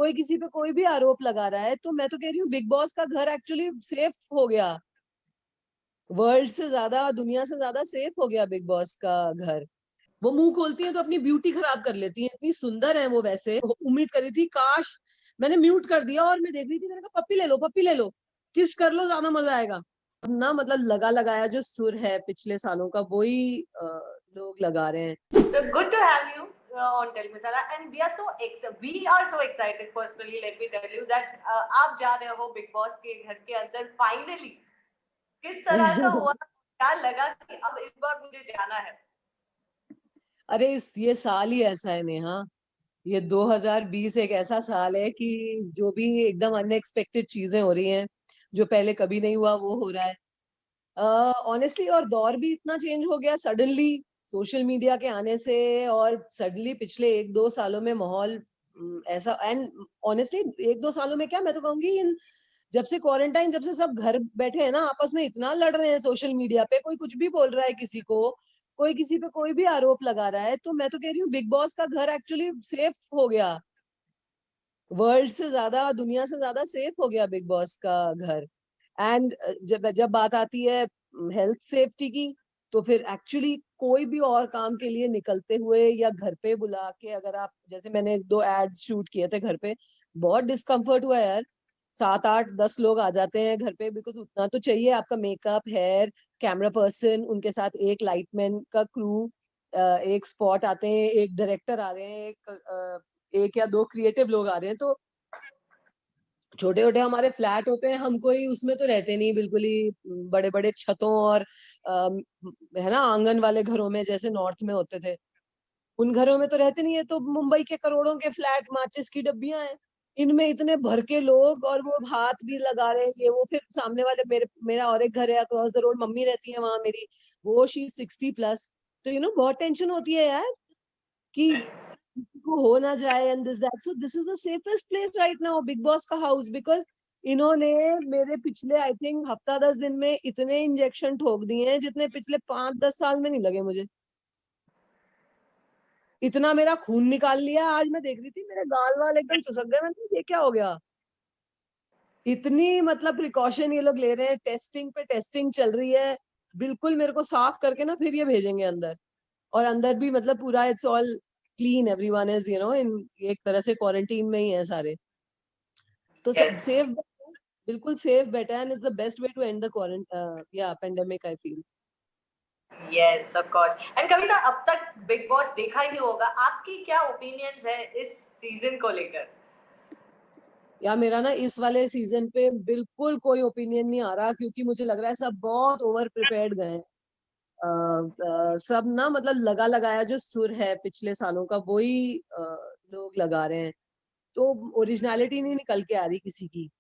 कोई किसी पे कोई भी आरोप लगा रहा है, तो मैं तो कह रही हूँ बिग बॉस का घर एक्चुअली सेफ हो गया। वर्ल्ड से ज्यादा, दुनिया से ज्यादा सेफ हो गया बिग बॉस का घर। वो मुंह खोलती हैं तो अपनी ब्यूटी खराब कर लेती हैं, इतनी सुंदर है वो। वैसे उम्मीद करी थी, काश मैंने म्यूट कर दिया और मैं देख रही थी, मैंने कहा पप्पी ले लो, पप्पी ले लो, किस कर लो, ज्यादा मजा आएगा। अब ना मतलब लगा लगाया जो सुर है पिछले सालों का, वही लोग लगा रहे हैं। So good to have you on Tell Me Sala, and we are so excited. Personally, let me tell you that आप जा रहे हो बिग बॉस के घर के अंदर फाइनली। किस तरह का हुआ, क्या लगा कि अब इस बार मुझे जाना है? अरे ये साल ही ऐसा है नेहा, ये 2020 एक ऐसा साल है कि जो भी एकदम अनएक्सपेक्टेड चीजें हो रही हैं, जो पहले कभी नहीं हुआ वो हो रहा है ऑनेस्टली। और दौर भी इतना चेंज हो गया सडनली सोशल मीडिया के आने से, और सडनली पिछले 1-2 सालों में माहौल ऐसा। एंड ऑनेस्टली 1-2 सालों में क्या, मैं तो कहूंगी इन जब से क्वारंटाइन, जब से सब घर बैठे हैं ना, आपस में इतना लड़ रहे हैं सोशल मीडिया पे, कोई कुछ भी बोल रहा है किसी को, कोई किसी पे कोई भी आरोप लगा रहा है, तो मैं तो कह रही हूँ बिग बॉस का घर एक्चुअली सेफ हो गया। वर्ल्ड से ज्यादा, दुनिया से ज्यादा सेफ हो गया बिग बॉस का घर। एंड जब जब बात आती है हेल्थ सेफ्टी की, तो फिर एक्चुअली कोई भी और काम के लिए निकलते हुए या घर पे बुला के, अगर आप, जैसे मैंने 2 एड्स शूट किए थे घर पे, बहुत डिस्कम्फर्ट हुआ यार। 7-8-10 लोग आ जाते हैं घर पे, बिकॉज उतना तो चाहिए आपका, मेकअप, हेयर, कैमरा पर्सन, उनके साथ एक लाइटमैन का क्रू, एक स्पॉट आते हैं, एक डायरेक्टर आ रहे हैं, एक या 2 क्रिएटिव लोग आ रहे हैं। तो छोटे छोटे हमारे फ्लैट होते हैं, हम कोई उसमें तो रहते नहीं बिल्कुल ही बड़े बड़े छतों और है ना, आंगन वाले घरों में जैसे नॉर्थ में होते थे, उन घरों में तो रहते नहीं है। तो मुंबई के करोड़ों के फ्लैट, माचिस की डब्बियां हैं, इनमें इतने भर के लोग, और वो हाथ भी लगा रहे हैं ये वो। फिर सामने वाले मेरा और एक घर है अक्रॉस द रोड, मम्मी रहती है वहां मेरी, वो शी 60+। तो बहुत टेंशन होती है यार कि किसी को हो ना जाए, and this that. So this is the safest place right now, big boss का हाउस, बिकॉज इन्होंने मेरे पिछले आई थिंक हफ्ता 10 दिन में इतने इंजेक्शन ठोक दिए हैं जितने पिछले 5-10 साल में नहीं लगे मुझे। इतना मेरा खून निकाल लिया। आज मैं देख रही थी, मेरे गाल वाल एकदम चुसक गए, मैंने कहा, ये क्या हो गया। इतनी मतलब प्रिकॉशन ये लोग ले रहे हैं, टेस्टिंग पे टेस्टिंग चल रही है। बिल्कुल मेरे को साफ करके ना फिर ये भेजेंगे अंदर, और अंदर भी मतलब पूरा it's all clean, everyone is in एक तरह से क्वारंटीन में ही है सारे। तो Yes. सेफ, बिल्कुल safe better, and it's the best way to end the या pandemic I feel. Yes, of course. And Kavita, अब तक बिग बॉस देखा ही होगा, आपकी क्या ओपिनियंस है इस सीजन को लेकर? या मेरा ना इस वाले सीजन पे बिल्कुल कोई ओपिनियन नहीं आ रहा, क्योंकि मुझे लग रहा है सब बहुत ओवर प्रिपेयर्ड गए हैं। सब ना मतलब लगा लगाया जो सुर है पिछले सालों का, वही लोग लगा रहे हैं। तो ओरिजिनलिटी नहीं निकल के आ रही किसी की।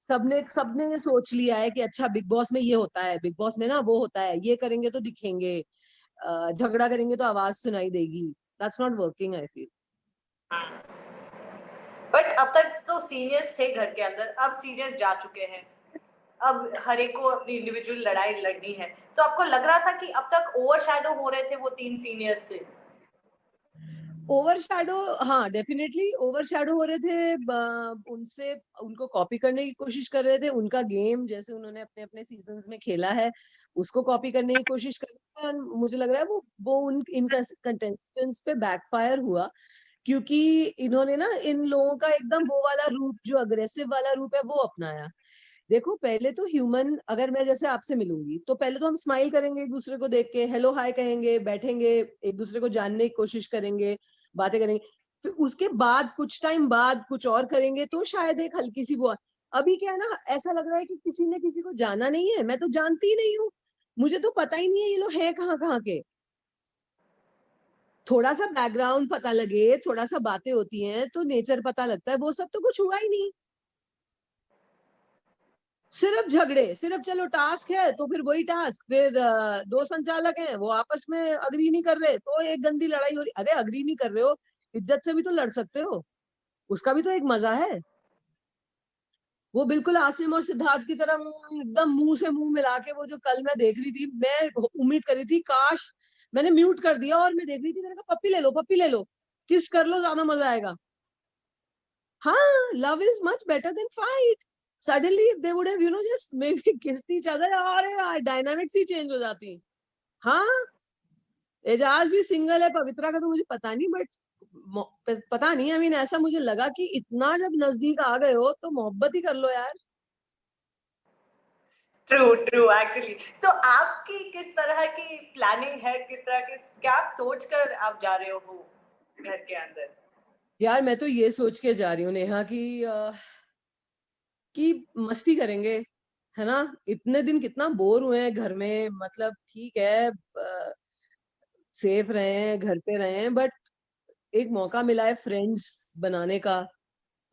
सबने सबने ये सोच लिया है कि अच्छा बिग बॉस में ये होता है, बिग बॉस में ना वो होता है, ये करेंगे तो दिखेंगे, झगड़ा करेंगे तो आवाज सुनाई देगी। That's not working I feel. But अब तक तो सीनियर्स थे घर के अंदर, अब सीनियर्स जा चुके हैं। अब हर एक को अपनी इंडिविजुअल लड़ाई लड़नी है। तो आपको लग रहा था कि अब तक ओवरशैडो हो रहे थे वो 3 सीनियर्स से? ओवरशैडो, हाँ डेफिनेटली ओवरशैडो हो रहे थे। उनसे, उनको कॉपी करने की कोशिश कर रहे थे, उनका गेम जैसे उन्होंने अपने अपने सीजन्स में खेला है उसको कॉपी करने की कोशिश कर रहे थे। मुझे लग रहा है वो उन इन कंटेस्टेंट्स पे बैकफायर हुआ, क्योंकि इन्होंने ना इन लोगों का एकदम वो वाला रूप, जो अग्रेसिव वाला रूप है, वो अपनाया। देखो पहले तो ह्यूमन, अगर मैं जैसे आपसे मिलूंगी तो पहले तो हम स्माइल करेंगे एक दूसरे को देख के, हेलो हाय कहेंगे, बैठेंगे, एक दूसरे को जानने की कोशिश करेंगे, बातें करेंगे। फिर उसके बाद कुछ टाइम बाद कुछ और करेंगे तो शायद एक हल्की सी वो। अभी क्या है ना, ऐसा लग रहा है कि किसी ने किसी को जाना नहीं है, मैं तो जानती ही नहीं हूँ, मुझे तो पता ही नहीं है ये लोग हैं कहाँ कहाँ के। थोड़ा सा बैकग्राउंड पता लगे, थोड़ा सा बातें होती हैं तो नेचर पता लगता है, वो सब तो कुछ हुआ ही नहीं। सिर्फ झगड़े, सिर्फ चलो टास्क है तो फिर वही टास्क, फिर 2 संचालक हैं वो आपस में अग्री नहीं कर रहे तो एक गंदी लड़ाई हो रही। अरे अग्री नहीं कर रहे हो, इज्जत से भी तो लड़ सकते हो, उसका भी तो एक मजा है। वो बिल्कुल आसिम और सिद्धार्थ की तरह एकदम मुंह से मुंह मिला के, वो जो कल मैं देख रही थी, मैं उम्मीद करी थी, काश मैंने म्यूट कर दिया और मैं देख रही थी, मैंने कहा पप्पी ले लो, पप्पी ले लो, किस कर लो, ज्यादा मजा आएगा। हाँ, love is much better than fight. Suddenly if they would have, just maybe kissed each other, अरे यार dynamics ही change हो जाती. हाँ, एजाज भी सिंगल है, पवित्रा का तो मुझे पता नहीं, बट पता नहीं, आई मीन ऐसा मुझे लगा कि इतना जब नजदीक आ गए हो तो मोहब्बत ही कर लो यार. True true actually. तो आपकी किस तरह की प्लानिंग है, किस तरह की क्या सोचकर आप जा रहे हो घर के अंदर? यार मैं तो ये सोच के जा रही हूँ नेहा कि मस्ती करेंगे, है ना. इतने दिन कितना बोर हुए हैं घर में, मतलब ठीक है, सेफ रहे हैं, घर पे रहे हैं, बट एक मौका मिला है फ्रेंड्स बनाने का.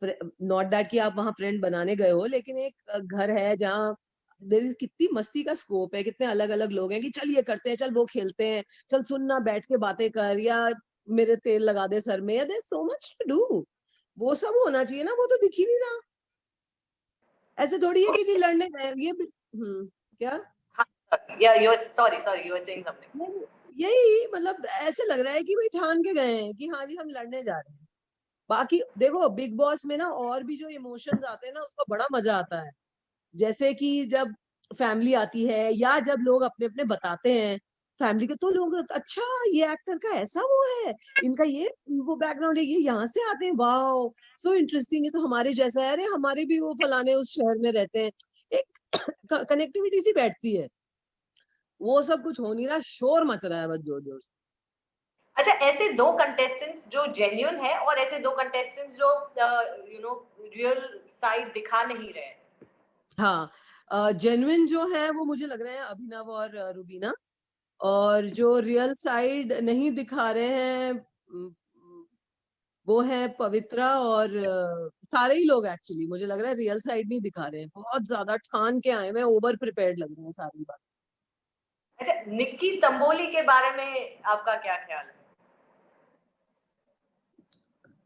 नॉट दैट कि आप वहां फ्रेंड बनाने गए हो, लेकिन एक घर है जहाँ देयर इज कितनी मस्ती का स्कोप है, कितने अलग अलग लोग हैं कि चल ये करते हैं, चल वो खेलते हैं, चल सुनना बैठ के बातें कर, या मेरे तेल लगा दे सर में, yeah there so much to do. वो सब होना चाहिए ना, वो तो दिख ही नहीं रहा. ऐसे थोड़ी है कि जी लड़ने गए ये क्या. Yeah you sorry sorry you are saying something. नहीं, यही मतलब ऐसे लग रहा है कि भाई ठान के गए हैं कि हाँ जी हम लड़ने जा रहे हैं. बाकी देखो बिग बॉस में ना और भी जो इमोशंस आते हैं ना, उसका बड़ा मजा आता है. जैसे कि जब फैमिली आती है या जब लोग अपने अपने बताते हैं फैमिली के, तो लोग अच्छा ये एक्टर का ऐसा वो है, इनका ये वो बैकग्राउंड है, ये यहाँ से आते हैं, वाओ सो इंटरेस्टिंग, है तो हमारे जैसा है, अरे हमारे भी वो फलाने उस शहर में रहते हैं. एक कनेक्टिविटी सी बैठती है. वो सब कुछ हो नहीं रहा, शोर मच रहा है बस जोर जोर से. अच्छा, ऐसे दो कंटेस्टेंट्स जो जेन्युइन है और ऐसे दो कंटेस्टेंट्स जो रियल साइड दिखा नहीं रहे हैं. हाँ, जेन्युइन जो है वो मुझे लग रहे हैं अभिनव और रुबीना, और जो रियल साइड नहीं दिखा रहे हैं वो है पवित्रा और सारे ही लोग. एक्चुअली मुझे लग रहा है रियल साइड नहीं दिखा रहे हैं, बहुत ज्यादा ठान के आए हैं, ओवर प्रिपेयर्ड लग रहे हैं सारी बात. अच्छा, निक्की तंबोली के बारे में आपका क्या ख्याल है?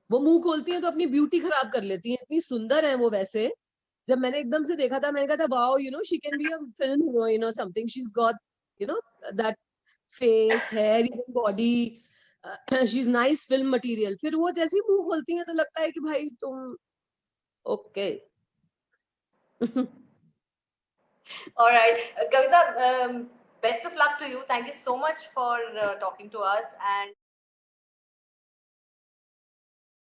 वो मुंह खोलती हैं तो अपनी ब्यूटी खराब कर लेती हैं, इतनी सुंदर है वो. वैसे जब मैंने एकदम से देखा था, मैंने कहा था wow, she can be a film heroine और something, she is got that face, hair, even body, she is nice film material. फिर वो जैसे ही मुंह खोलती हैं तो लगता है कि भाई तुम okay. Alright, Kavita, best of luck to you. Thank you so much for talking to us. And